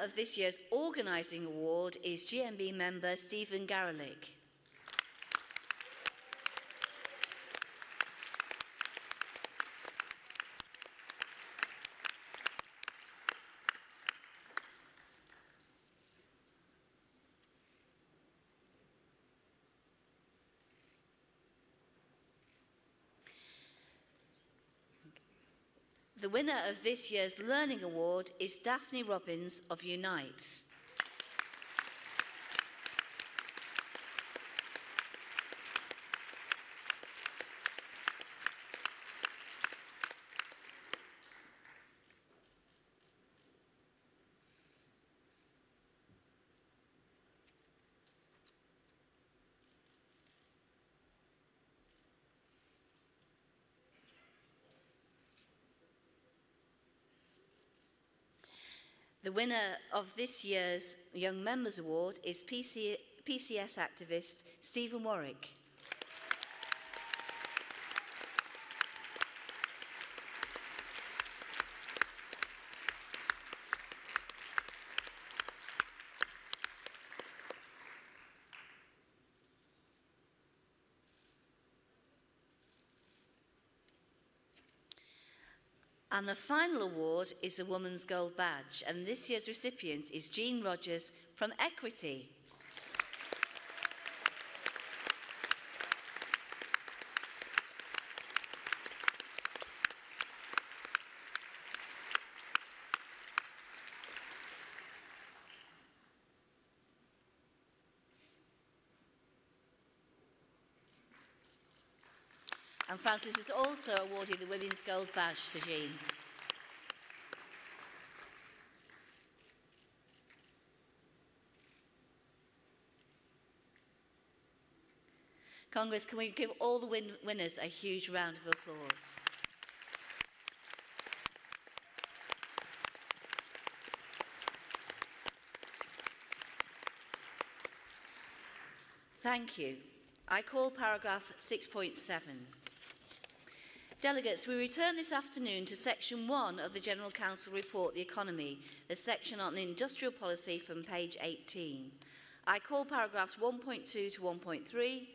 of this year's Organising Award is GMB member Stephen Garelick. The winner of this year's Learning Award is Daphne Robbins of Unite. The winner of this year's Young Members Award is PCS activist Stephen Warwick. And the final award is the Woman's Gold Badge, and this year's recipient is Jean Rogers from Equity. And Francis is also awarding the Women's Gold Badge to Jean. Congress, can we give all the winners a huge round of applause? Thank you. I call paragraph 6.7. Delegates, we return this afternoon to section 1 of the General Council report, The Economy, the section on industrial policy from page 18. I call paragraphs 1.2 to 1.3,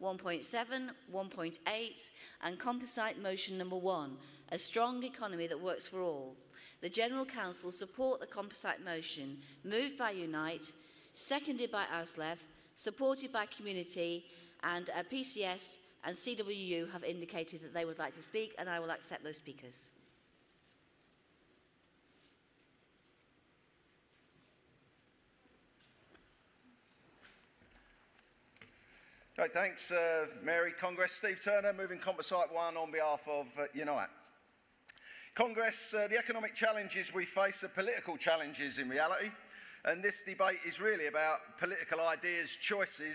1.7, 1.8 and composite motion number 1, a strong economy that works for all. The General Council support the composite motion, moved by Unite, seconded by ASLEF, supported by Community, and PCS and CWU have indicated that they would like to speak, and I will accept those speakers. Great, thanks, Mary. Congress, Steve Turner, moving Composite 1 on behalf of Unite. Congress, the economic challenges we face are political challenges in reality, and this debate is really about political ideas, choices,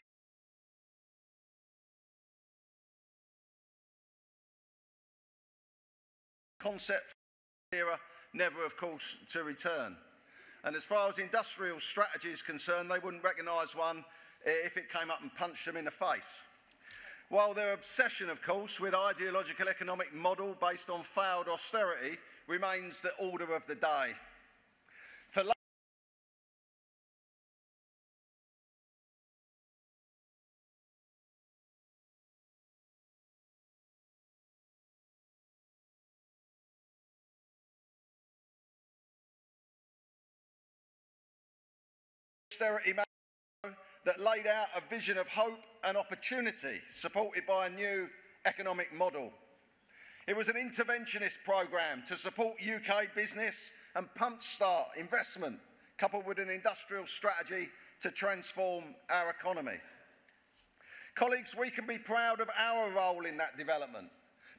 concept era, never, of course, to return. And as far as industrial strategy is concerned, they wouldn't recognise one if it came up and punched them in the face. While their obsession, of course, with ideological economic model based on failed austerity remains the order of the day. For austerity that laid out a vision of hope and opportunity, supported by a new economic model. It was an interventionist programme to support UK business and pump-start investment, coupled with an industrial strategy to transform our economy. Colleagues, we can be proud of our role in that development,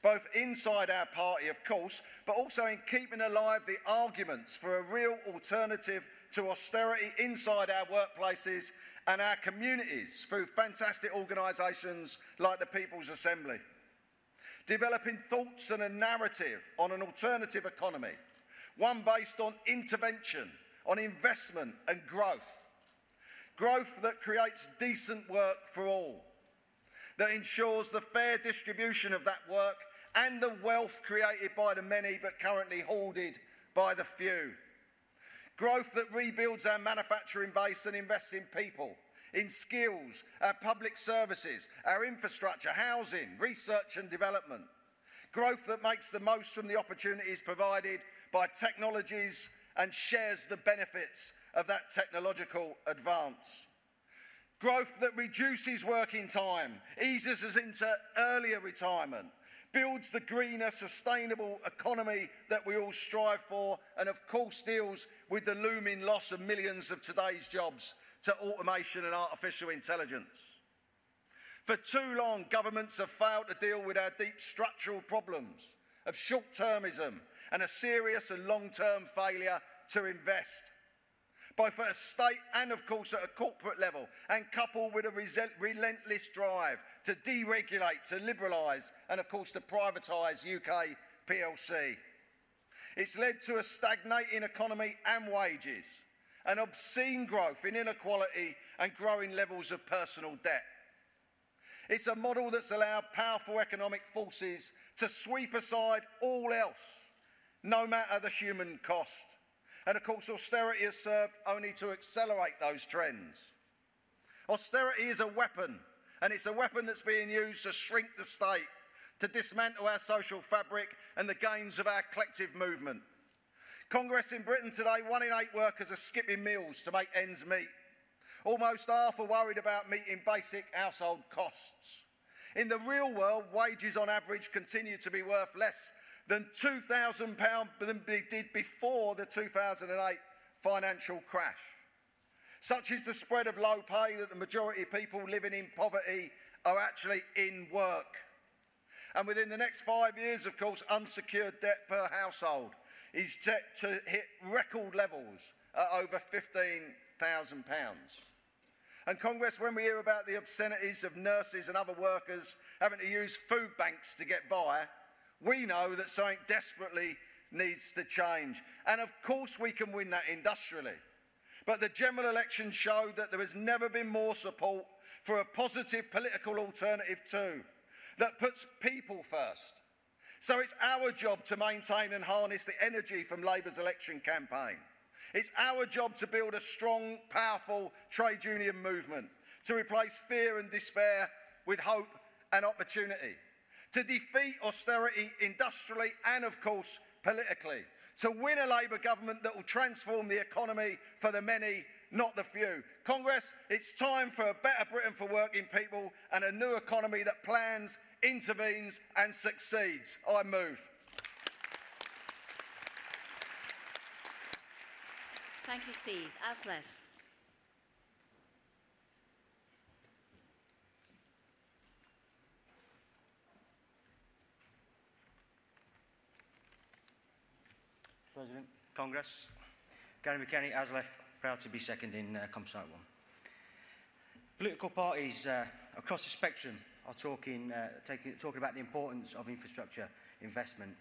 both inside our party, of course, but also in keeping alive the arguments for a real alternative to austerity inside our workplaces and our communities through fantastic organisations like the People's Assembly. Developing thoughts and a narrative on an alternative economy, one based on intervention, on investment and growth. Growth that creates decent work for all, that ensures the fair distribution of that work and the wealth created by the many but currently hoarded by the few. Growth that rebuilds our manufacturing base and invests in people, in skills, our public services, our infrastructure, housing, research and development. Growth that makes the most from the opportunities provided by technologies and shares the benefits of that technological advance. Growth that reduces working time, eases us into earlier retirement, builds the greener, sustainable economy that we all strive for, and of course deals with the looming loss of millions of today's jobs to automation and artificial intelligence. For too long, governments have failed to deal with our deep structural problems of short-termism and a serious and long-term failure to invest, both at a state and, of course, at a corporate level, and coupled with a relentless drive to deregulate, to liberalise, and, of course, to privatise UK PLC. It's led to a stagnating economy and wages, an obscene growth in inequality and growing levels of personal debt. It's a model that's allowed powerful economic forces to sweep aside all else, no matter the human cost. And of course, austerity has served only to accelerate those trends. Austerity is a weapon, and it's a weapon that's being used to shrink the state, to dismantle our social fabric and the gains of our collective movement. Congress in Britain today, 1 in 8 workers are skipping meals to make ends meet. Almost half are worried about meeting basic household costs. In the real world, wages on average continue to be worth less than £2,000 than they did before the 2008 financial crash. Such is the spread of low pay that the majority of people living in poverty are actually in work. And within the next 5 years, of course, unsecured debt per household is set to hit record levels at over £15,000. And Congress, when we hear about the obscenities of nurses and other workers having to use food banks to get by, we know that something desperately needs to change. And of course we can win that industrially. But the general election showed that there has never been more support for a positive political alternative too, that puts people first. So it's our job to maintain and harness the energy from Labour's election campaign. It's our job to build a strong, powerful trade union movement, to replace fear and despair with hope and opportunity, to defeat austerity industrially and, of course, politically, to win a Labour government that will transform the economy for the many, not the few. Congress, it's time for a better Britain for working people and a new economy that plans, intervenes and succeeds. I move. Thank you, Steve. Aslef. President, Congress, Gary McKenny, Aslef, proud to be second in Comsite 1. Political parties across the spectrum are talking about the importance of infrastructure investment,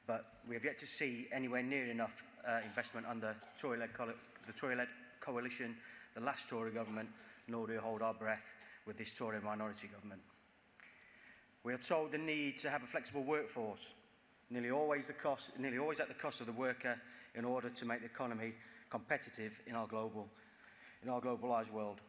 but we have yet to see anywhere near enough investment under the Tory-led coalition, the last Tory government, nor do we hold our breath with this Tory minority government. We are told the need to have a flexible workforce, nearly always at the cost of the worker, in order to make the economy competitive in our globalised world.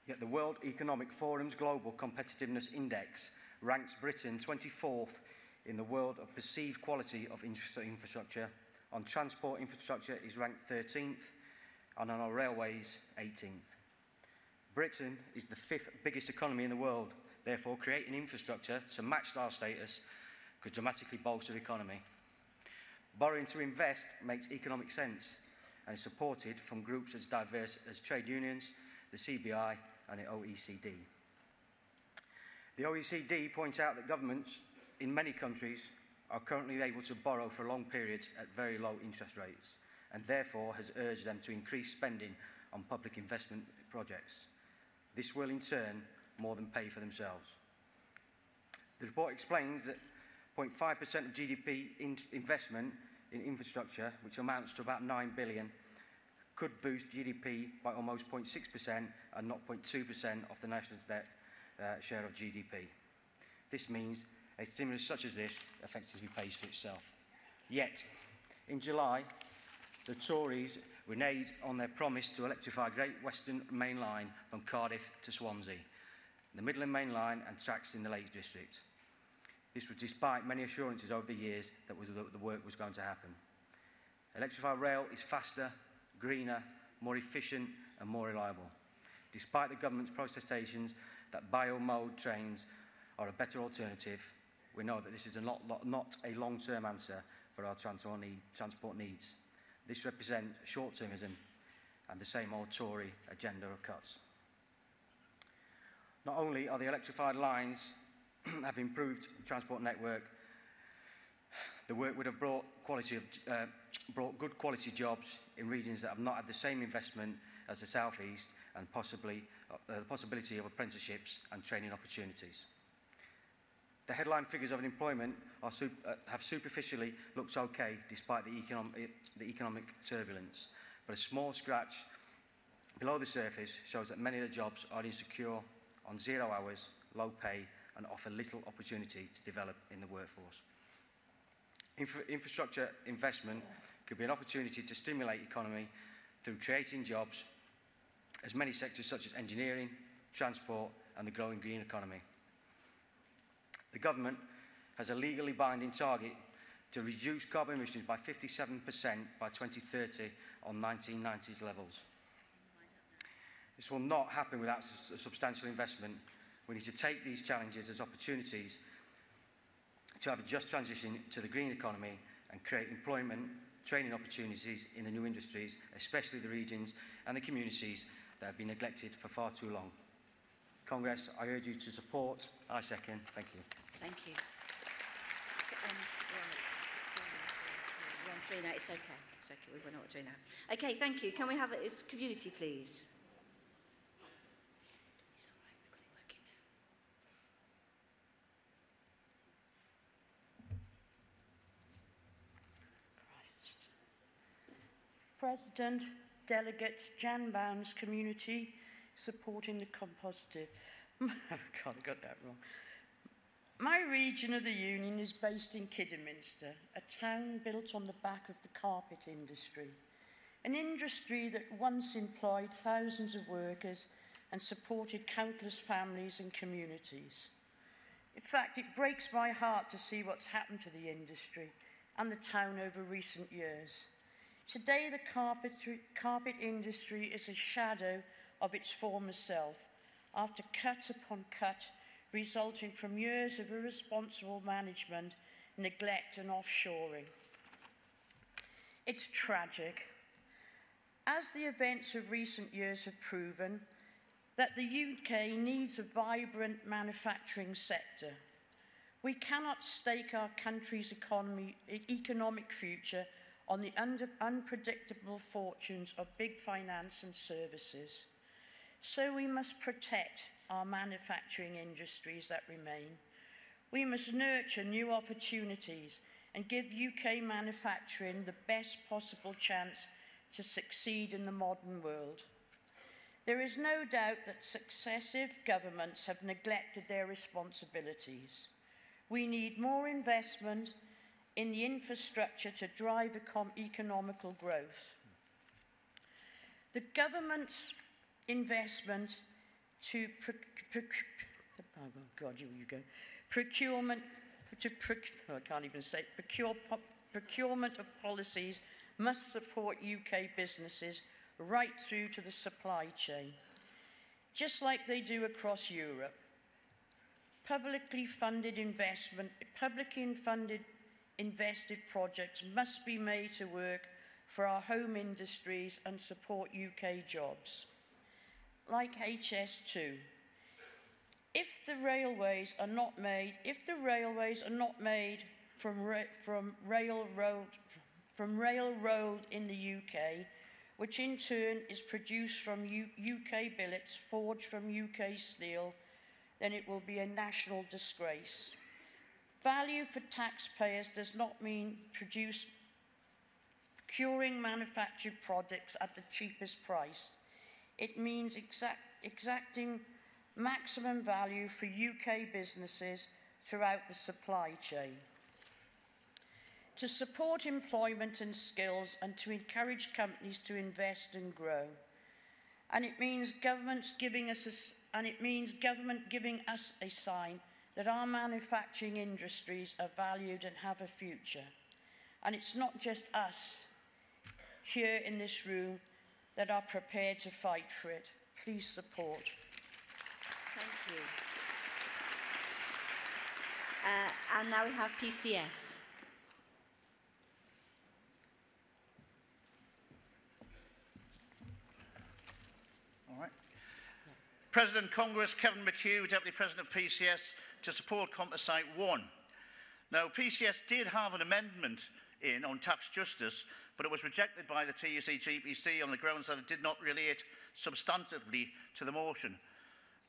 Yet the World Economic Forum's Global Competitiveness Index ranks Britain 24th in the world of perceived quality of infrastructure. On transport infrastructure is ranked 13th, and on our railways 18th. Britain is the 5th biggest economy in the world. Therefore, creating infrastructure to match our status could dramatically bolster the economy. Borrowing to invest makes economic sense and is supported from groups as diverse as trade unions, the CBI and the OECD. The OECD points out that governments in many countries are currently able to borrow for long periods at very low interest rates, and therefore has urged them to increase spending on public investment projects. This will in turn more than pay for themselves. The report explains that 0.5% of GDP investment in infrastructure, which amounts to about 9 billion, could boost GDP by almost 0.6% and not 0.2% of the national debt share of GDP. This means a stimulus such as this effectively pays for itself. Yet, in July, the Tories reneged on their promise to electrify Great Western Main Line from Cardiff to Swansea, the Midland Main Line and tracks in the Lake District. This was despite many assurances over the years that the work was going to happen. Electrified rail is faster, greener, more efficient and more reliable. Despite the government's protestations that bio-mode trains are a better alternative, we know that this is not a long-term answer for our transport needs. This represents short-termism and the same old Tory agenda of cuts. Not only are the electrified lines have improved transport network, the work would have brought good quality jobs in regions that have not had the same investment as the South East and possibly the possibility of apprenticeships and training opportunities. The headline figures of unemployment have superficially looked okay despite the economic turbulence, but a small scratch below the surface shows that many of the jobs are insecure, on 0 hours, low pay and offer little opportunity to develop in the workforce. Infrastructure investment could be an opportunity to stimulate economy through creating jobs as many sectors such as engineering, transport and the growing green economy. The government has a legally binding target to reduce carbon emissions by 57% by 2030 on 1990s levels. This will not happen without substantial investment. We need to take these challenges as opportunities to have a just transition to the green economy and create employment, training opportunities in the new industries, especially the regions and the communities that have been neglected for far too long. Congress, I urge you to support. I second. Thank you. Thank you. We're on 3 now. It's okay. It's okay. We know what we're doing now. Okay, thank you. Can we have it as community, please? It's all right. We've got it working now. President, delegates, Jan Bounds community supporting the compositive. God, I got that wrong. My region of the Union is based in Kidderminster, a town built on the back of the carpet industry, an industry that once employed thousands of workers and supported countless families and communities. In fact, it breaks my heart to see what's happened to the industry and the town over recent years. Today, the carpet industry is a shadow of its former self, after cut upon cut, resulting from years of irresponsible management, neglect and offshoring. It's tragic. As the events of recent years have proven, that the UK needs a vibrant manufacturing sector. We cannot stake our country's economic future on the unpredictable fortunes of big finance and services. So we must protect our manufacturing industries that remain. We must nurture new opportunities and give UK manufacturing the best possible chance to succeed in the modern world. There is no doubt that successive governments have neglected their responsibilities. We need more investment in the infrastructure to drive economical growth. The government's investment to procurement of policies must support UK businesses right through to the supply chain, just like they do across Europe. Publicly invested projects must be made to work for our home industries and support UK jobs. Like HS2, if the railways are not made from railroad in the UK, which in turn is produced from UK billets forged from UK steel, then it will be a national disgrace. Value for taxpayers does not mean procuring manufactured products at the cheapest price. It means exacting maximum value for UK businesses throughout the supply chain. to support employment and skills and to encourage companies to invest and grow. And it means government giving us a sign that our manufacturing industries are valued and have a future. And it's not just us here in this room that are prepared to fight for it. Please support. Thank you. And now we have PCS. All right. President Congress Kevin McHugh, Deputy President of PCS, to support Composite 1. Now, PCS did have an amendment in on tax justice, but it was rejected by the TUC GPC on the grounds that it did not relate substantively to the motion.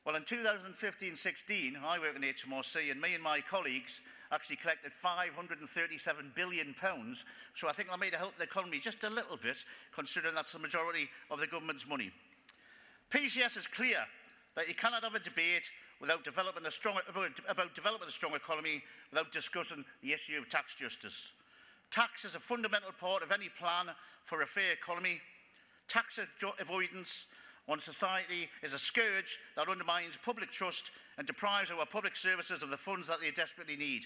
Well, in 2015-16, I work in HMRC, and me and my colleagues actually collected £537 billion, so I think that may have helped the economy just a little bit, considering that's the majority of the government's money. PCS is clear that you cannot have a debate without developing a strong, about developing a strong economy without discussing the issue of tax justice. Tax is a fundamental part of any plan for a fair economy. Tax avoidance on society is a scourge that undermines public trust and deprives our public services of the funds that they desperately need.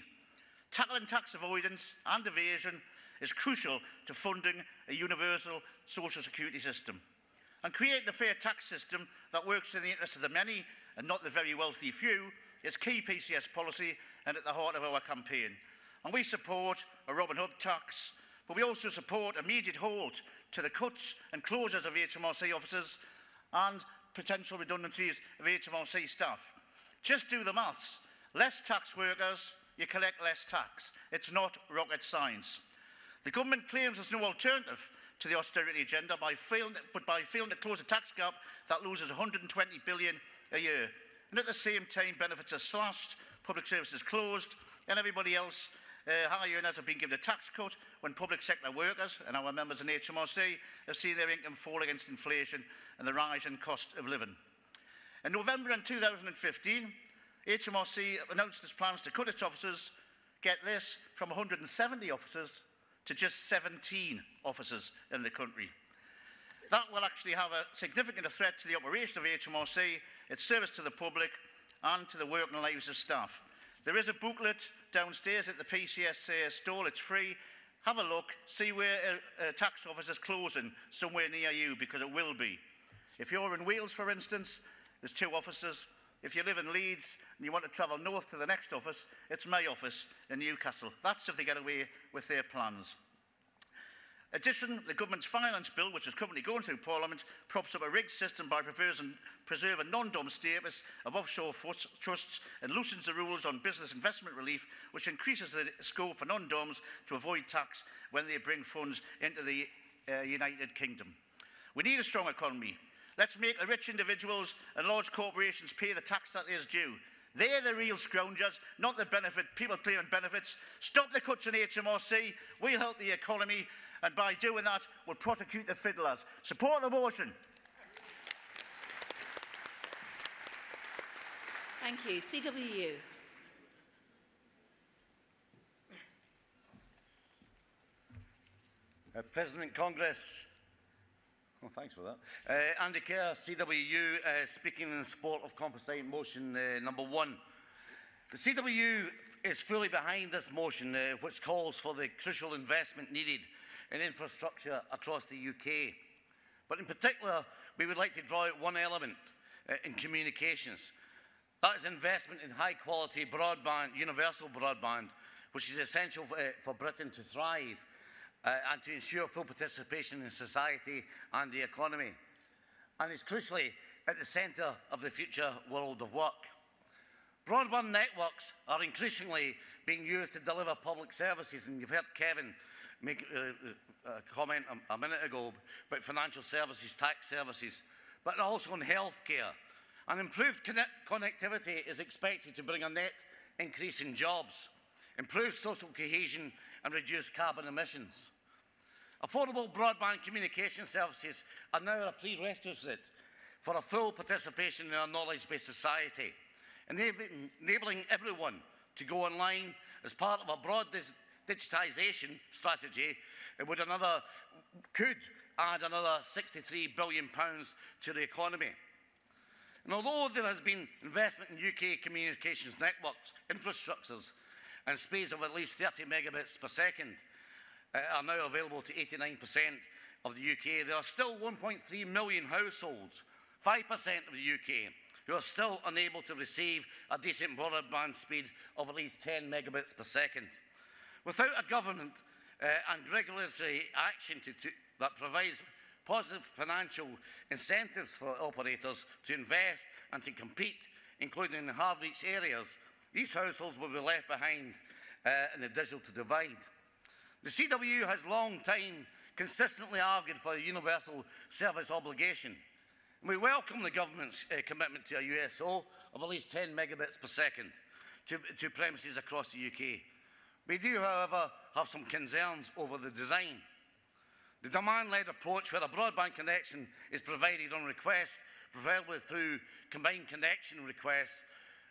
Tackling tax avoidance and evasion is crucial to funding a universal social security system. And creating a fair tax system that works in the interest of the many and not the very wealthy few is key PCS policy and at the heart of our campaign. And we support a Robin Hood tax, but we also support immediate halt to the cuts and closures of HMRC offices and potential redundancies of HMRC staff. Just do the maths. Less tax workers, you collect less tax. It's not rocket science. The government claims there's no alternative to the austerity agenda by failing to close a tax gap that loses £120 billion a year. And at the same time, benefits are slashed, public services closed, and everybody else, high earners, have been given a tax cut when public sector workers and our members in HMRC have seen their income fall against inflation and the rise in cost of living. In November 2015, HMRC announced its plans to cut its officers, get this, from 170 officers to just 17 officers in the country. That will actually have a significant threat to the operation of HMRC, its service to the public and to the working lives of staff. There is a booklet downstairs at the PCS stall. It's free. Have a look, see where a tax office is closing somewhere near you, because it will be. If you're in Wales, for instance, there's 2 offices. If you live in Leeds and you want to travel north to the next office, it's my office in Newcastle. That's if they get away with their plans. In addition, the government's finance bill, which is currently going through Parliament, props up a rigged system by preserving non-dom status of offshore trusts and loosens the rules on business investment relief, which increases the scope for non-doms to avoid tax when they bring funds into the United Kingdom. We need a strong economy. Let's make the rich individuals and large corporations pay the tax that is due. They're the real scroungers, not the people claiming benefits. Stop the cuts in HMRC. We'll help the economy, and by doing that, we'll prosecute the fiddlers. Support the motion. Thank you. CWU. President Congress. Oh, thanks for that. Andy Kerr, CWU, speaking in support of Composite Motion number 1. The CWU is fully behind this motion, which calls for the crucial investment needed in infrastructure across the UK. But in particular, we would like to draw out one element in communications. That is investment in high-quality broadband, universal broadband, which is essential for Britain to thrive and to ensure full participation in society and the economy, and is crucially at the centre of the future world of work. Broadband networks are increasingly being used to deliver public services, and you've heard Kevin make a comment a minute ago about financial services, tax services, but also in healthcare. And improved connectivity is expected to bring a net increase in jobs, improve social cohesion and reduce carbon emissions. Affordable broadband communication services are now a prerequisite for a full participation in our knowledge-based society, enabling everyone to go online as part of a broad digitisation strategy could add another £63 billion to the economy. And although there has been investment in UK communications networks, infrastructures and speeds of at least 30 megabits per second are now available to 89% of the UK, there are still 1.3 million households, 5% of the UK, who are still unable to receive a decent broadband speed of at least 10 megabits per second. Without a government and regulatory action that provides positive financial incentives for operators to invest and to compete, including in hard-reach areas, these households will be left behind in the digital divide. The CWU has long time consistently argued for a universal service obligation. We welcome the government's commitment to a USO of at least 10 megabits per second to premises across the UK. We do, however, have some concerns over the design. The demand-led approach, where a broadband connection is provided on request, preferably through combined connection requests,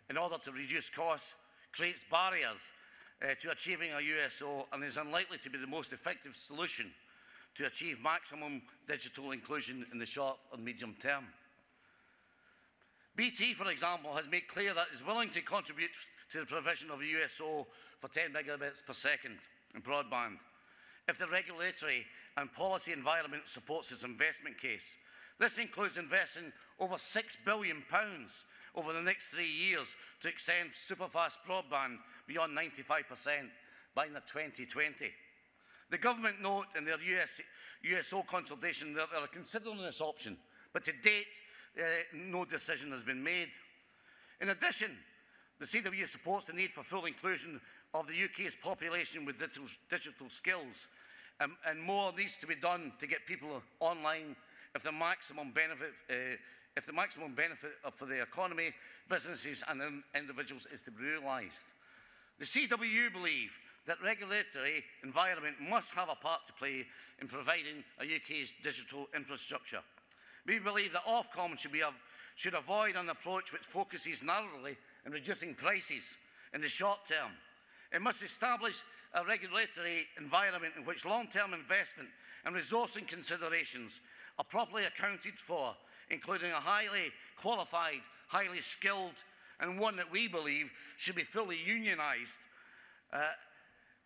in order to reduce costs, creates barriers to achieving a USO and is unlikely to be the most effective solution to achieve maximum digital inclusion in the short and medium term. BT, for example, has made clear that it is willing to contribute to the provision of a USO for 10 megabits per second in broadband if the regulatory and policy environment supports its investment case. This includes investing over £6 billion over the next 3 years to extend superfast broadband beyond 95% by 2020. The government note in their USO consultation that they are considering this option, but to date, no decision has been made. In addition, the CWU supports the need for full inclusion of the UK's population with digital skills, and more needs to be done to get people online if the maximum benefit for the economy, businesses and individuals is to be realised. The CWU believe that regulatory environment must have a part to play in providing a UK's digital infrastructure. We believe that Ofcom should avoid an approach which focuses narrowly on reducing prices in the short term. It must establish a regulatory environment in which long-term investment and resourcing considerations are properly accounted for, including a highly qualified, highly skilled, and one that we believe should be fully unionised.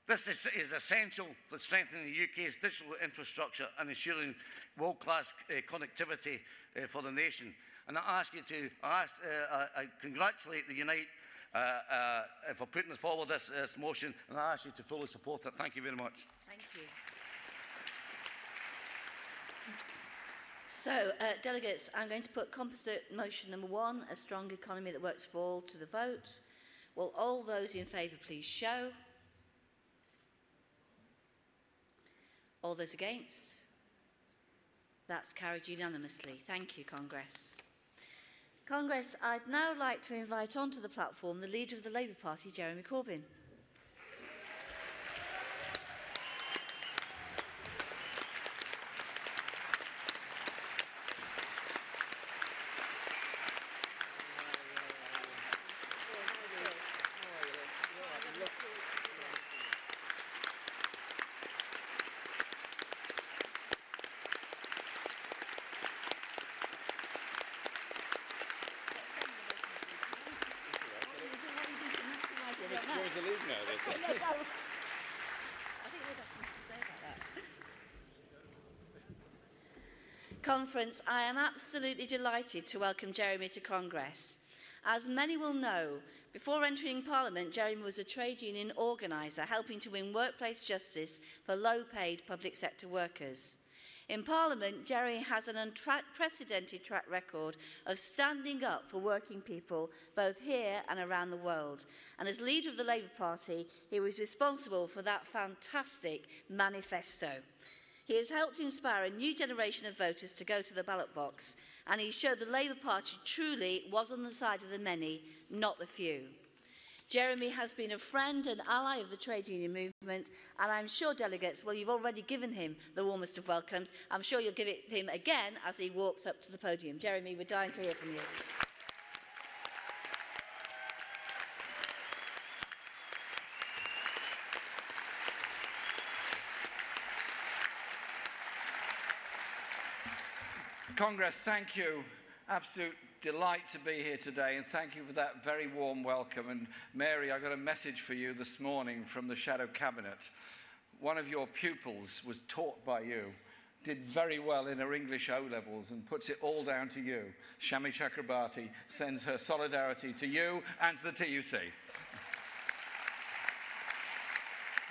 This is essential for strengthening the UK's digital infrastructure and ensuring world-class connectivity for the nation. And I congratulate the Unite for putting forward this motion, and I ask you to fully support it. Thank you very much. Thank you. So, delegates, I'm going to put composite motion number 1, a strong economy that works for all, to the vote. Will all those in favour please show? All those against? That's carried unanimously. Thank you, Congress. Congress, I'd now like to invite onto the platform the leader of the Labour Party, Jeremy Corbyn. Conference, I am absolutely delighted to welcome Jeremy to Congress. As many will know, before entering Parliament, Jeremy was a trade union organiser, helping to win workplace justice for low-paid public sector workers. In Parliament, Jeremy has an unprecedented track record of standing up for working people both here and around the world. And as leader of the Labour Party, he was responsible for that fantastic manifesto. He has helped inspire a new generation of voters to go to the ballot box, and he showed the Labour Party truly was on the side of the many, not the few. Jeremy has been a friend and ally of the trade union movement, and I'm sure, delegates, well, you've already given him the warmest of welcomes. I'm sure you'll give it to him again as he walks up to the podium. Jeremy, we're dying to hear from you. Congress, thank you. Absolute delight to be here today, and thank you for that very warm welcome. And Mary, I got a message for you this morning from the Shadow Cabinet. One of your pupils was taught by you, did very well in her English O-levels, and puts it all down to you. Shami Chakrabarti sends her solidarity to you and to the TUC.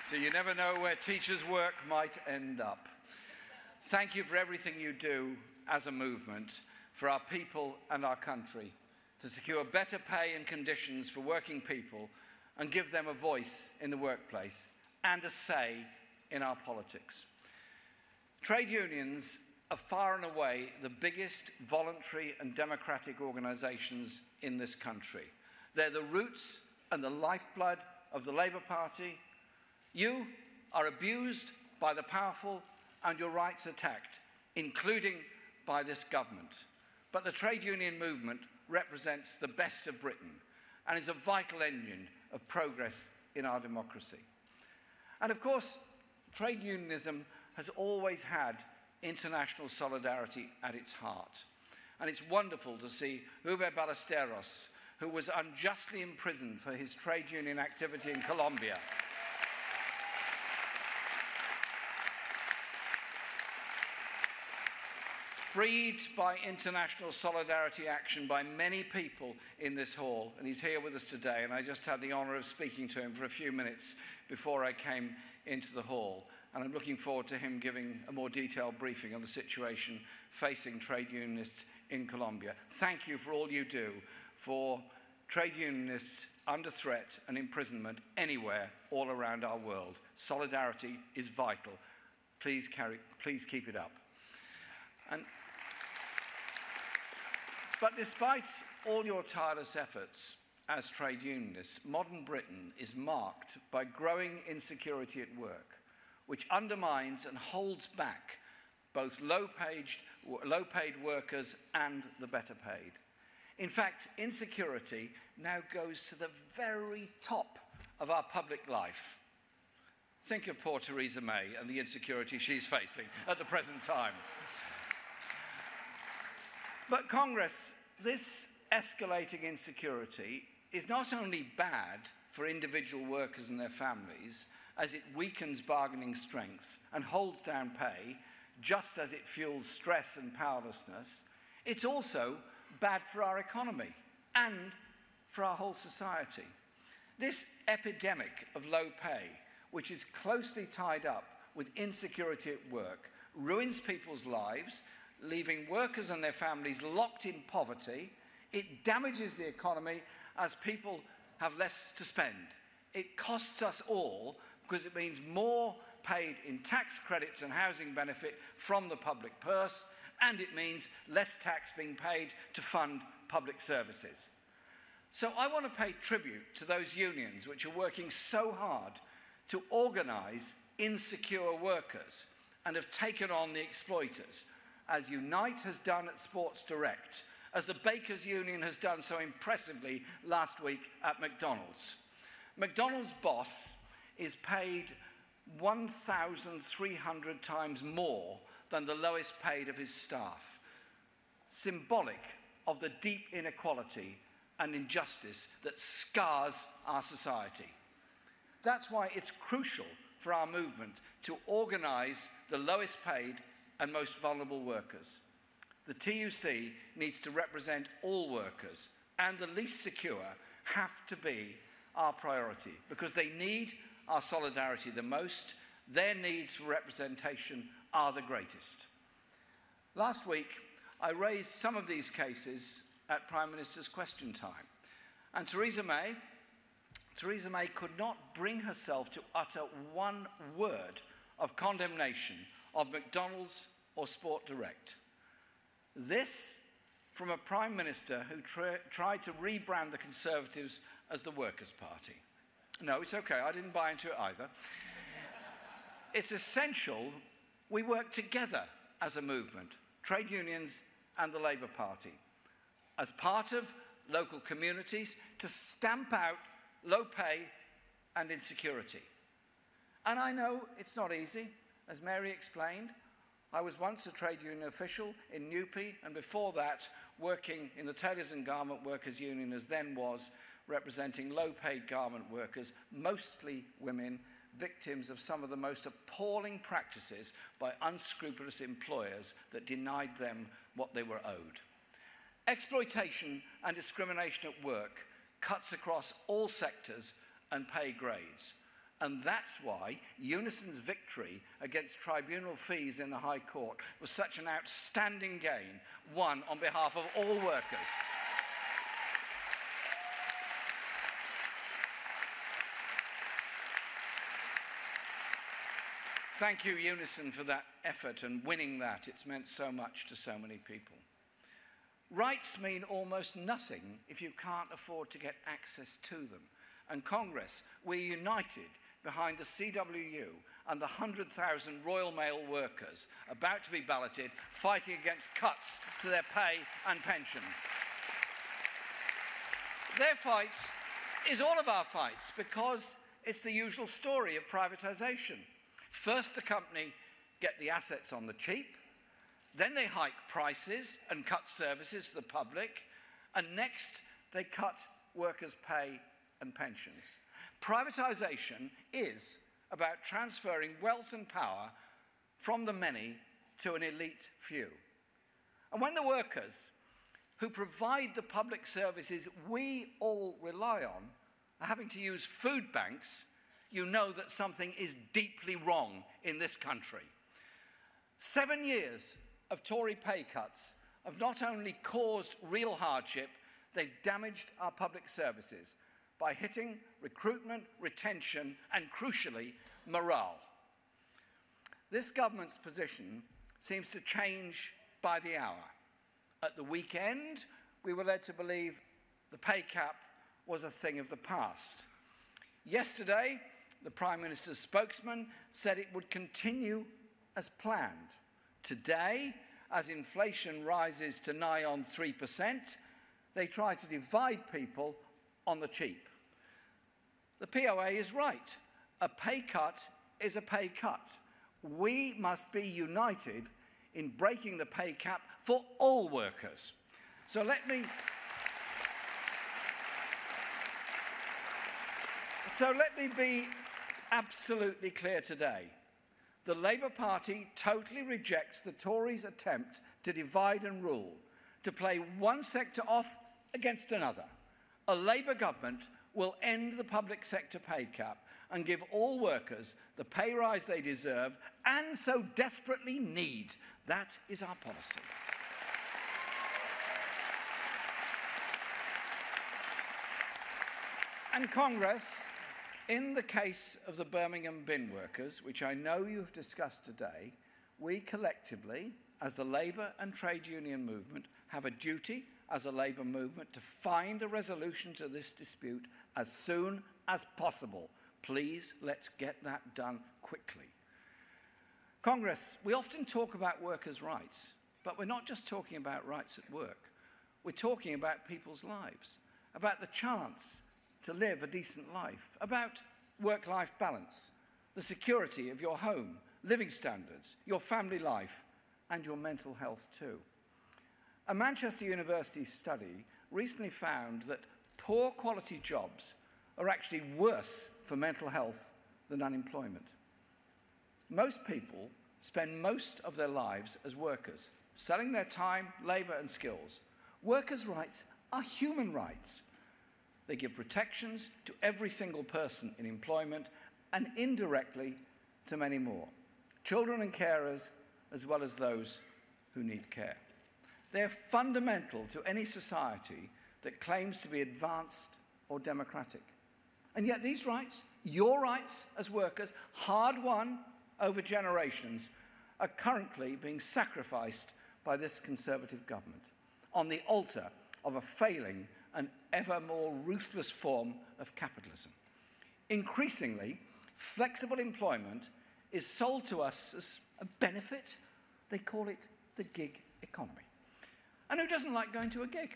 So you never know where teachers' work might end up. Thank you for everything you do as a movement for our people and our country, to secure better pay and conditions for working people and give them a voice in the workplace and a say in our politics. Trade unions are far and away the biggest voluntary and democratic organisations in this country. They're the roots and the lifeblood of the Labour Party. You are abused by the powerful and your rights attacked, including by this government. But the trade union movement represents the best of Britain and is a vital engine of progress in our democracy. And of course, trade unionism has always had international solidarity at its heart. And it's wonderful to see Ube Ballesteros, who was unjustly imprisoned for his trade union activity in Colombia, freed by international solidarity action by many people in this hall, and he's here with us today, and I just had the honour of speaking to him for a few minutes before I came into the hall, and I'm looking forward to him giving a more detailed briefing on the situation facing trade unionists in Colombia. Thank you for all you do for trade unionists under threat and imprisonment anywhere all around our world. Solidarity is vital. Please keep it up. But despite all your tireless efforts as trade unionists, modern Britain is marked by growing insecurity at work, which undermines and holds back both low-paid workers and the better paid. In fact, insecurity now goes to the very top of our public life. Think of poor Theresa May and the insecurity she's facing at the present time. But Congress, this escalating insecurity is not only bad for individual workers and their families, as it weakens bargaining strength and holds down pay, just as it fuels stress and powerlessness, it's also bad for our economy and for our whole society. This epidemic of low pay, which is closely tied up with insecurity at work, ruins people's lives, leaving workers and their families locked in poverty. It damages the economy as people have less to spend. It costs us all because it means more paid in tax credits and housing benefit from the public purse, and it means less tax being paid to fund public services. So I want to pay tribute to those unions which are working so hard to organise insecure workers and have taken on the exploiters, as Unite has done at Sports Direct, as the Bakers Union has done so impressively last week at McDonald's. McDonald's boss is paid 1,300 times more than the lowest paid of his staff, symbolic of the deep inequality and injustice that scars our society. That's why it's crucial for our movement to organise the lowest paid and most vulnerable workers. The TUC needs to represent all workers, and the least secure have to be our priority because they need our solidarity the most. Their needs for representation are the greatest. Last week, I raised some of these cases at Prime Minister's Question Time, and Theresa May could not bring herself to utter one word of condemnation of McDonald's or Sport Direct. This from a Prime Minister who tried to rebrand the Conservatives as the Workers' Party. No, it's okay, I didn't buy into it either. It's essential we work together as a movement, trade unions and the Labour Party, as part of local communities to stamp out low pay and insecurity. And I know it's not easy, as Mary explained. I was once a trade union official in Newpie, and before that, working in the Tailors and Garment Workers Union as then was, representing low-paid garment workers, mostly women, victims of some of the most appalling practices by unscrupulous employers that denied them what they were owed. Exploitation and discrimination at work cuts across all sectors and pay grades. And that's why Unison's victory against tribunal fees in the High Court was such an outstanding gain, won on behalf of all workers. Thank you, Unison, for that effort and winning that. It's meant so much to so many people. Rights mean almost nothing if you can't afford to get access to them. And Congress, we're united behind the CWU and the 100,000 Royal Mail workers about to be balloted, fighting against cuts to their pay and pensions. Their fight is all of our fights because it's the usual story of privatisation. First, the company get the assets on the cheap, then they hike prices and cut services for the public, and next they cut workers' pay and pensions. Privatisation is about transferring wealth and power from the many to an elite few. And when the workers who provide the public services we all rely on are having to use food banks, you know that something is deeply wrong in this country. 7 years of Tory pay cuts have not only caused real hardship, they've damaged our public services by hitting recruitment, retention, and crucially, morale. This government's position seems to change by the hour. At the weekend, we were led to believe the pay cap was a thing of the past. Yesterday, the Prime Minister's spokesman said it would continue as planned. Today, as inflation rises to nigh on 3%, they try to divide people on the cheap. The POA is right. A pay cut is a pay cut. We must be united in breaking the pay cap for all workers. So let me be absolutely clear today. The Labour Party totally rejects the Tories' attempt to divide and rule, to play one sector off against another. A Labour government will end the public sector pay cap and give all workers the pay rise they deserve and so desperately need. That is our policy. And Congress, in the case of the Birmingham bin workers, which I know you've discussed today, we collectively, as the Labour and trade union movement, have a duty as a Labour movement to find a resolution to this dispute as soon as possible. Please, let's get that done quickly. Congress, we often talk about workers' rights, but we're not just talking about rights at work. We're talking about people's lives, about the chance to live a decent life, about work-life balance, the security of your home, living standards, your family life, and your mental health too. A Manchester University study recently found that poor quality jobs are actually worse for mental health than unemployment. Most people spend most of their lives as workers, selling their time, labour and skills. Workers' rights are human rights. They give protections to every single person in employment and indirectly to many more, children and carers as well as those who need care. They're fundamental to any society that claims to be advanced or democratic. And yet these rights, your rights as workers, hard-won over generations, are currently being sacrificed by this Conservative government on the altar of a failing and ever more ruthless form of capitalism. Increasingly, flexible employment is sold to us as a benefit. They call it the gig economy. And who doesn't like going to a gig?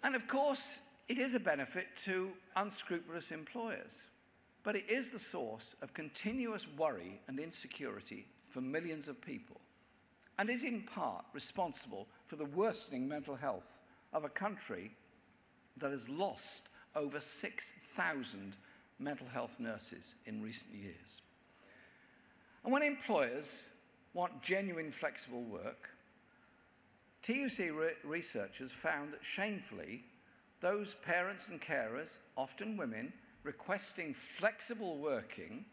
And of course, it is a benefit to unscrupulous employers, but it is the source of continuous worry and insecurity for millions of people and is in part responsible for the worsening mental health of a country that has lost over 6,000 mental health nurses in recent years. And when employers want genuine flexible work, TUC researchers found that shamefully, those parents and carers, often women, requesting flexible working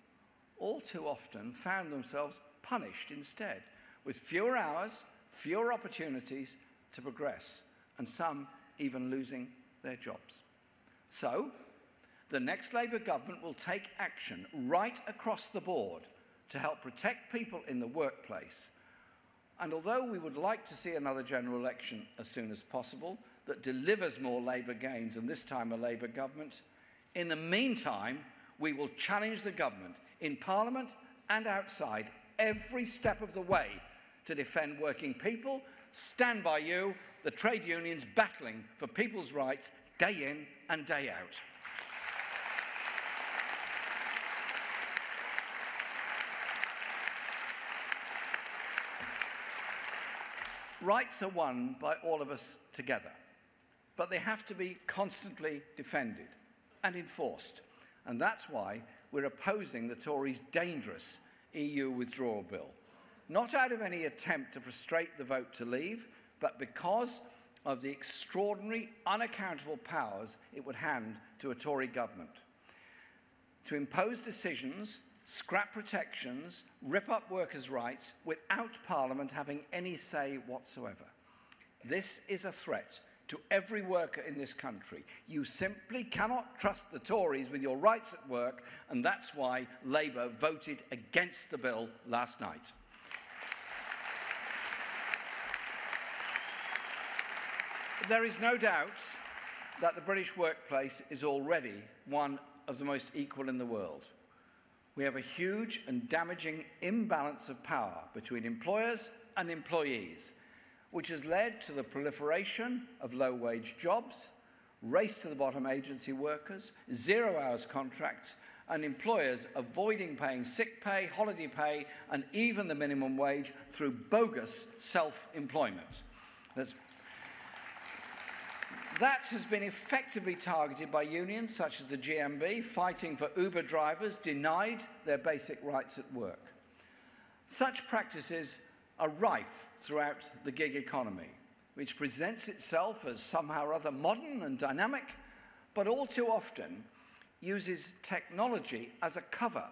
all too often found themselves punished instead, with fewer hours, fewer opportunities to progress, and some even losing their jobs. So, the next Labour government will take action right across the board to help protect people in the workplace. And although we would like to see another general election as soon as possible that delivers more Labour gains, and this time a Labour government, in the meantime, we will challenge the government in Parliament and outside every step of the way to defend working people, stand by you, the trade unions battling for people's rights day in and day out. Rights are won by all of us together, but they have to be constantly defended and enforced. And that's why we're opposing the Tories' dangerous EU withdrawal bill. Not out of any attempt to frustrate the vote to leave, but because of the extraordinary, unaccountable powers it would hand to a Tory government. To impose decisions, scrap protections, rip up workers' rights without Parliament having any say whatsoever. This is a threat to every worker in this country. You simply cannot trust the Tories with your rights at work, and that's why Labour voted against the bill last night. There is no doubt that the British workplace is already one of the most equal in the world. We have a huge and damaging imbalance of power between employers and employees, which has led to the proliferation of low-wage jobs, race-to-the-bottom agency workers, zero-hours contracts, and employers avoiding paying sick pay, holiday pay, and even the minimum wage through bogus self-employment. That has been effectively targeted by unions such as the GMB, fighting for Uber drivers denied their basic rights at work. Such practices are rife throughout the gig economy, which presents itself as somehow or other modern and dynamic, but all too often uses technology as a cover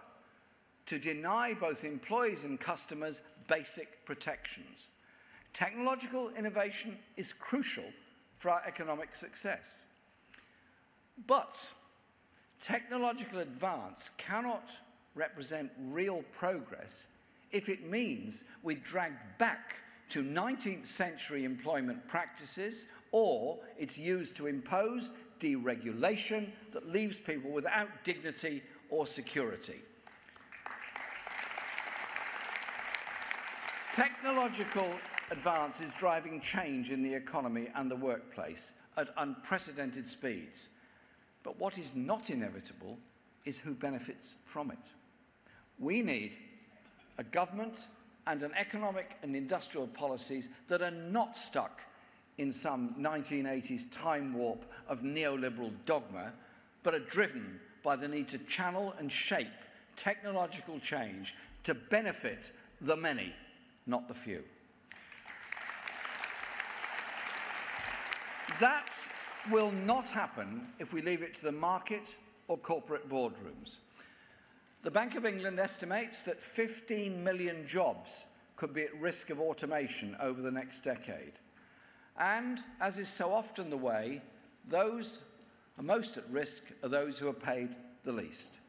to deny both employees and customers basic protections. Technological innovation is crucial for our economic success. But technological advance cannot represent real progress if it means we drag back to 19th century employment practices, or it's used to impose deregulation that leaves people without dignity or security. Technological advance is driving change in the economy and the workplace at unprecedented speeds. But what is not inevitable is who benefits from it. We need a government and an economic and industrial policies that are not stuck in some 1980s time warp of neoliberal dogma, but are driven by the need to channel and shape technological change to benefit the many, not the few. That will not happen if we leave it to the market or corporate boardrooms. The Bank of England estimates that 15 million jobs could be at risk of automation over the next decade. And, as is so often the way, those most at risk are those who are paid the least.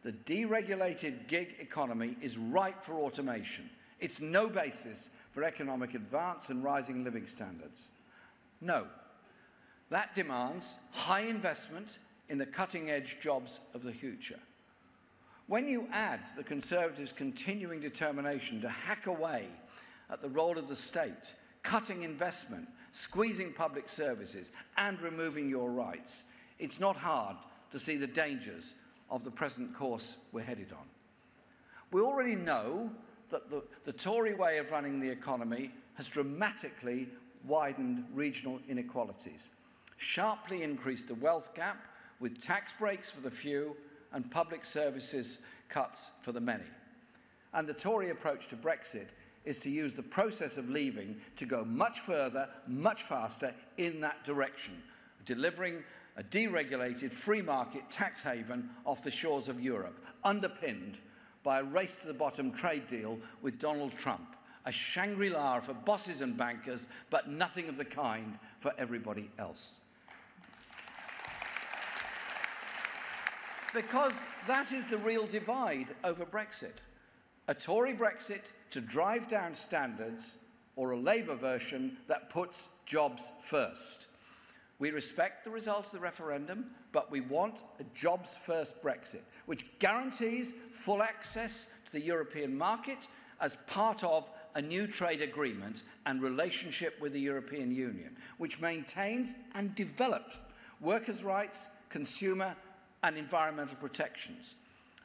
The deregulated gig economy is ripe for automation. It's no basis for economic advance and rising living standards. No. That demands high investment in the cutting-edge jobs of the future. When you add the Conservatives' continuing determination to hack away at the role of the state, cutting investment, squeezing public services, and removing your rights, it's not hard to see the dangers of the present course we're headed on. We already know that the Tory way of running the economy has dramatically widened regional inequalities, sharply increased the wealth gap with tax breaks for the few and public services cuts for the many. And the Tory approach to Brexit is to use the process of leaving to go much further, much faster in that direction, delivering a deregulated free market tax haven off the shores of Europe, underpinned by a race-to-the-bottom trade deal with Donald Trump, a Shangri-La for bosses and bankers, but nothing of the kind for everybody else. Because that is the real divide over Brexit. A Tory Brexit to drive down standards, or a Labour version that puts jobs first. We respect the result of the referendum, but we want a jobs-first Brexit, which guarantees full access to the European market as part of a new trade agreement and relationship with the European Union, which maintains and develops workers' rights, consumer and environmental protections,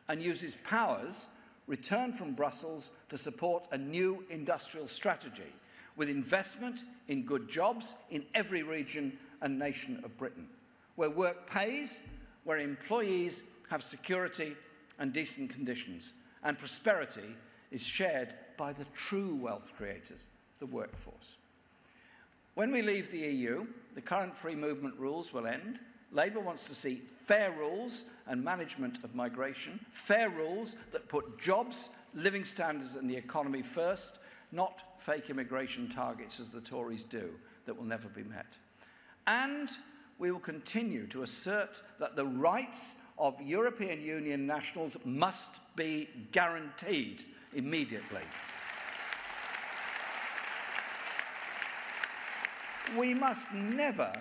and uses powers returned from Brussels to support a new industrial strategy with investment in good jobs in every region and nation of Britain, where work pays, where employees have security and decent conditions, and prosperity is shared by the true wealth creators, the workforce. When we leave the EU, the current free movement rules will end. Labour wants to see fair rules and management of migration, fair rules that put jobs, living standards and the economy first, not fake immigration targets as the Tories do that will never be met. And we will continue to assert that the rights of European Union nationals must be guaranteed immediately. We must never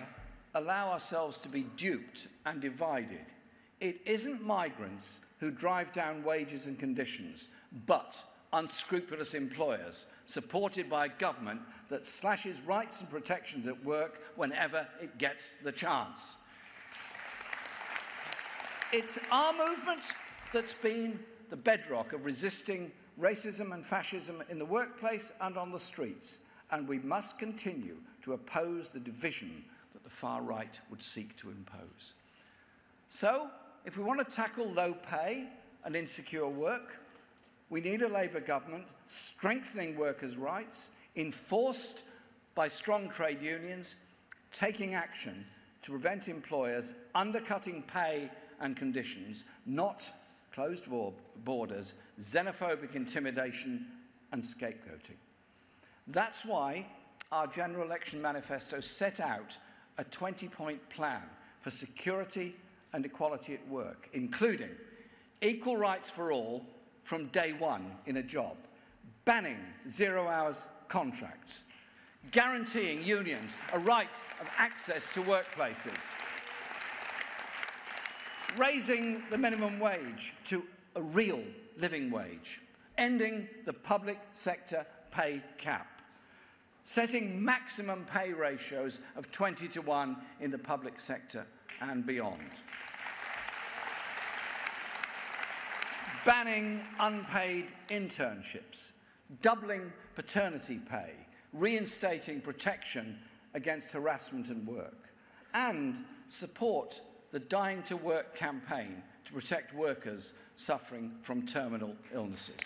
allow ourselves to be duped and divided. It isn't migrants who drive down wages and conditions, but unscrupulous employers supported by a government that slashes rights and protections at work whenever it gets the chance. It's our movement that's been the bedrock of resisting racism and fascism in the workplace and on the streets, and we must continue to oppose the division that the far right would seek to impose. So, if we want to tackle low pay and insecure work, we need a Labour government strengthening workers' rights, enforced by strong trade unions, taking action to prevent employers undercutting pay and conditions, not closed borders, xenophobic intimidation and scapegoating. That's why our general election manifesto set out a 20-point plan for security and equality at work, including equal rights for all from day one in a job, banning zero-hours contracts, guaranteeing unions a right of access to workplaces, raising the minimum wage to a real living wage, ending the public sector pay cap, setting maximum pay ratios of 20:1 in the public sector and beyond, banning unpaid internships, doubling paternity pay, reinstating protection against harassment and work, and support the Dying to Work campaign to protect workers suffering from terminal illnesses.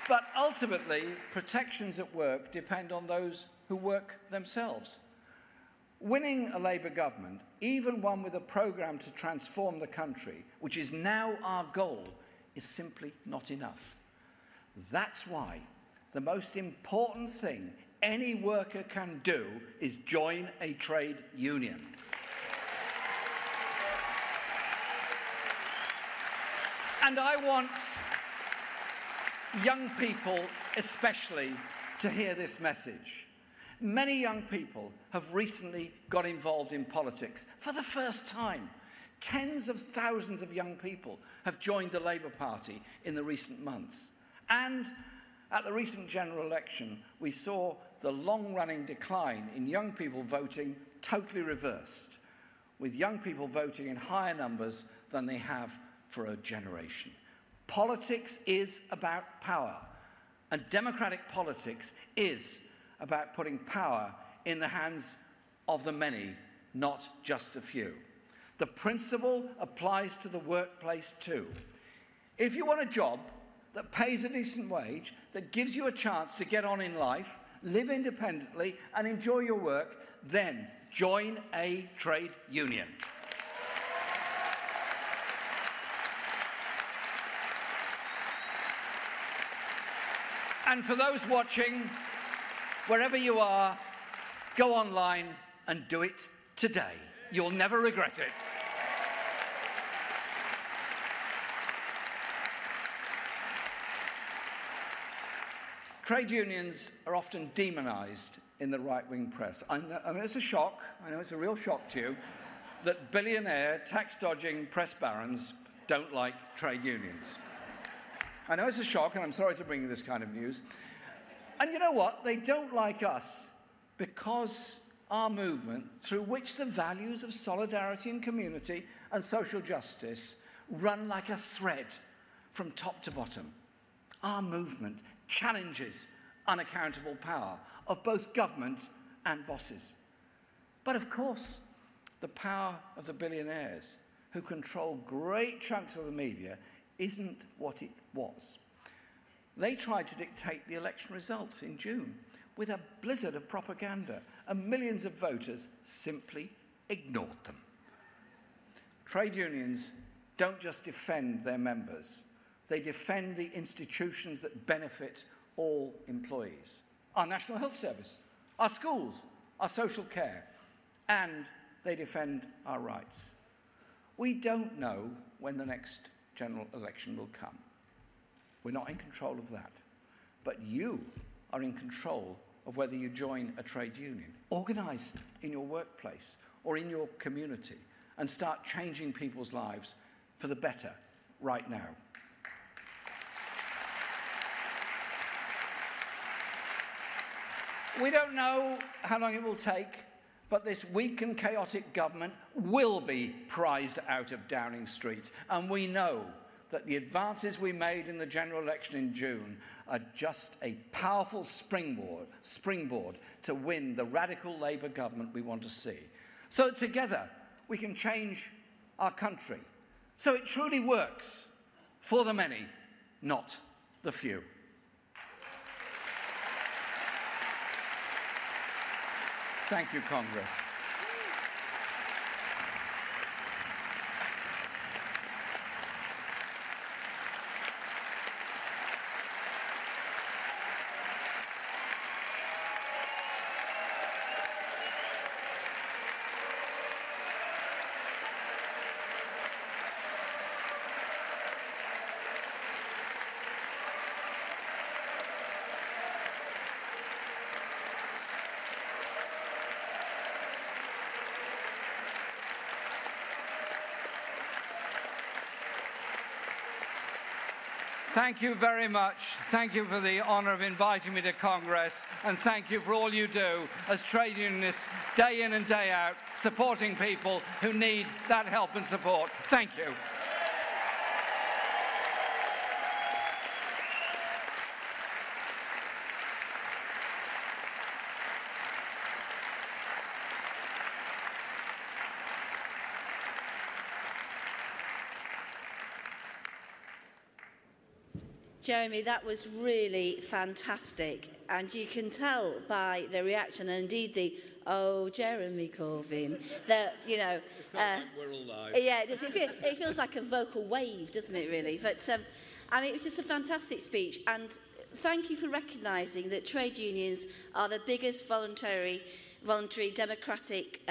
But ultimately, protections at work depend on those who work themselves. Winning a Labour government, even one with a programme to transform the country, which is now our goal, is simply not enough. That's why the most important thing any worker can do is join a trade union. And I want young people especially to hear this message. Many young people have recently got involved in politics for the first time. Tens of thousands of young people have joined the Labour Party in the recent months. And at the recent general election, we saw the long-running decline in young people voting totally reversed, with young people voting in higher numbers than they have for a generation. Politics is about power, and democratic politics is about putting power in the hands of the many, not just the few. The principle applies to the workplace too. If you want a job that pays a decent wage, that gives you a chance to get on in life, live independently and enjoy your work, then join a trade union. And for those watching, wherever you are, go online and do it today. You'll never regret it. Trade unions are often demonised in the right-wing press. I mean, it's a shock, I know it's a real shock to you, that billionaire, tax-dodging press barons don't like trade unions. I know it's a shock, and I'm sorry to bring you this kind of news. And you know what? They don't like us because our movement, through which the values of solidarity and community and social justice run like a thread from top to bottom. Our movement challenges unaccountable power of both government and bosses. But of course, the power of the billionaires who control great chunks of the media isn't what it was. They tried to dictate the election results in June with a blizzard of propaganda, and millions of voters simply ignored them. Trade unions don't just defend their members, they defend the institutions that benefit all employees. Our National Health Service, our schools, our social care, and they defend our rights. We don't know when the next general election will come. We're not in control of that. But you are in control of whether you join a trade union. Organise in your workplace or in your community and start changing people's lives for the better right now. We don't know how long it will take, but this weak and chaotic government will be prized out of Downing Street. And we know that the advances we made in the general election in June are just a powerful springboard to win the radical Labour government we want to see. So together we can change our country so it truly works for the many, not the few. Thank you, Congress. Thank you very much. Thank you for the honour of inviting me to Congress, and thank you for all you do as trade unionists, day in and day out, supporting people who need that help and support. Thank you. Jeremy, that was really fantastic, and you can tell by the reaction and indeed the "Oh, Jeremy Corbyn" that you know. Like we're alive. Yeah, it feels like a vocal wave, doesn't it? Really, but I mean, it was just a fantastic speech, and thank you for recognising that trade unions are the biggest voluntary democratic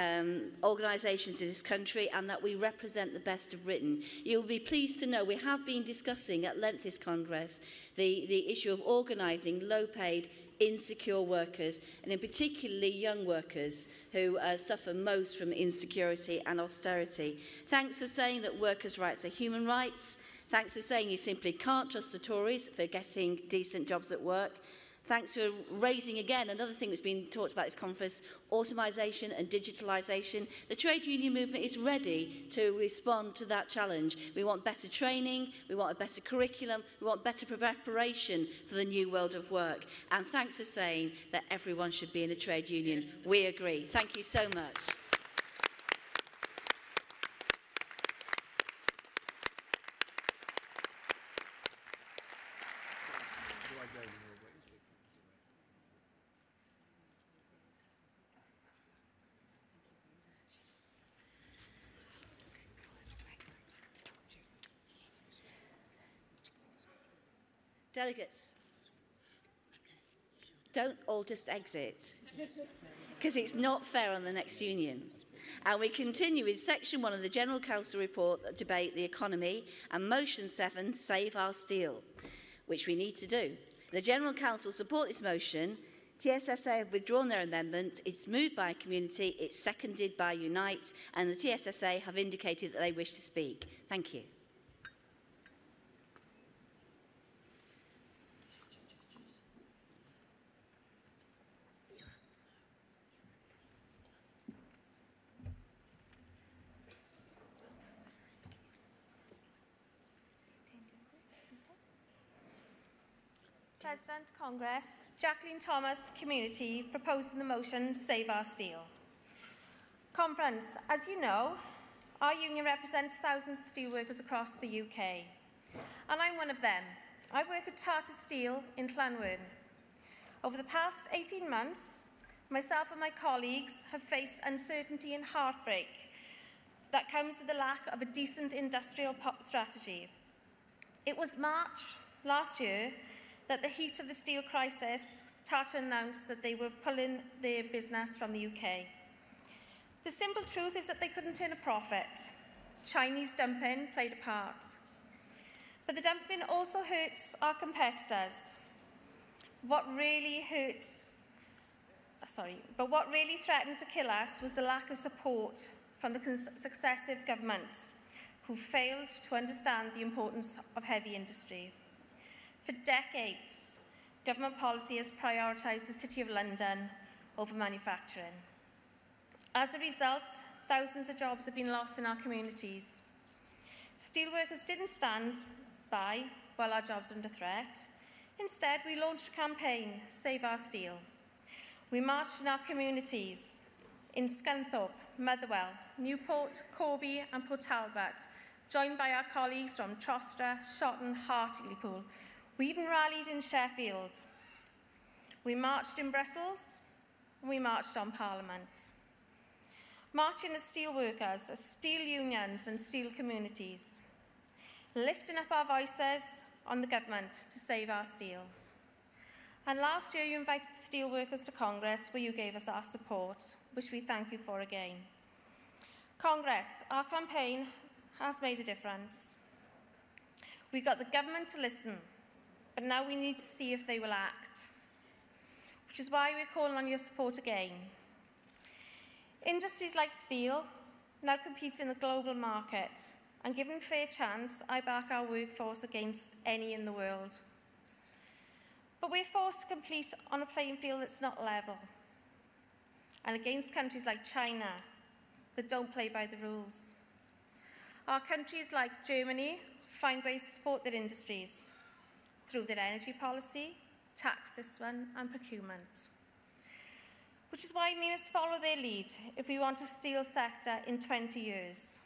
organisations in this country, and that we represent the best of Britain. You'll be pleased to know we have been discussing at length this Congress the issue of organising low-paid, insecure workers, and in particularly young workers who suffer most from insecurity and austerity. Thanks for saying that workers' rights are human rights. Thanks for saying you simply can't trust the Tories for getting decent jobs at work. Thanks to raising again another thing that's been talked about at this conference, automisation and digitalisation. The trade union movement is ready to respond to that challenge. We want better training, we want a better curriculum, we want better preparation for the new world of work. And thanks for saying that everyone should be in a trade union. We agree. Thank you so much. Delegates, don't all just exit, because it's not fair on the next union. And we continue with section 1 of the General Council report that debate the economy and motion 7, Save Our Steel, which we need to do. The General Council support this motion. TSSA have withdrawn their amendment. It's moved by a community, it's seconded by Unite, and the TSSA have indicated that they wish to speak. Thank you. President, Congress, Jacqueline Thomas, Community, proposing the motion Save Our Steel. Conference, as you know, our union represents thousands of steelworkers across the UK. And I'm one of them. I work at Tata Steel in Llanwern. Over the past 18 months, myself and my colleagues have faced uncertainty and heartbreak that comes with the lack of a decent industrial strategy. It was March last year that the heat of the steel crisis, Tata announced that they were pulling their business from the UK. The simple truth is that they couldn't turn a profit. Chinese dumping played a part. But the dumping also hurts our competitors. What really threatened to kill us was the lack of support from the successive governments who failed to understand the importance of heavy industry. For decades, government policy has prioritised the City of London over manufacturing. As a result, thousands of jobs have been lost in our communities. Steelworkers didn't stand by while our jobs were under threat. Instead, we launched a campaign, Save Our Steel. We marched in our communities in Scunthorpe, Motherwell, Newport, Corby and Port Talbot, joined by our colleagues from Trostre, Shotton, Hartlepool. We even rallied in Sheffield. We marched in Brussels, and we marched on Parliament. Marching as steelworkers, as steel unions and steel communities, lifting up our voices on the government to save our steel. And last year you invited the steelworkers to Congress where you gave us our support, which we thank you for again. Congress, our campaign has made a difference. We got the government to listen, but now we need to see if they will act, which is why we're calling on your support again. Industries like steel now compete in the global market, and given fair chance, I back our workforce against any in the world. But we're forced to compete on a playing field that's not level, and against countries like China that don't play by the rules. Our countries like Germany find ways to support their industries through their energy policy, tax this one, and procurement. Which is why we must follow their lead if we want a steel sector in 20 years.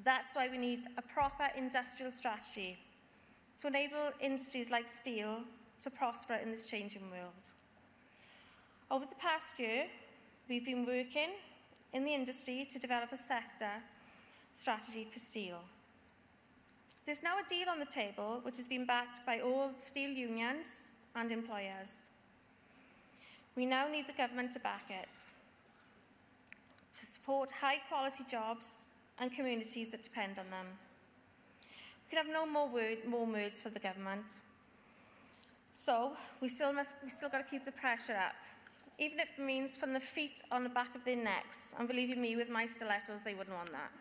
That's why we need a proper industrial strategy to enable industries like steel to prosper in this changing world. Over the past year, we've been working in the industry to develop a sector strategy for steel. There's now a deal on the table which has been backed by all steel unions and employers. We now need the government to back it, to support high-quality jobs and communities that depend on them. We can have no more words for the government. So we still got to keep the pressure up, even if it means putting the feet on the back of their necks, and believe you me, with my stilettos, they wouldn't want that.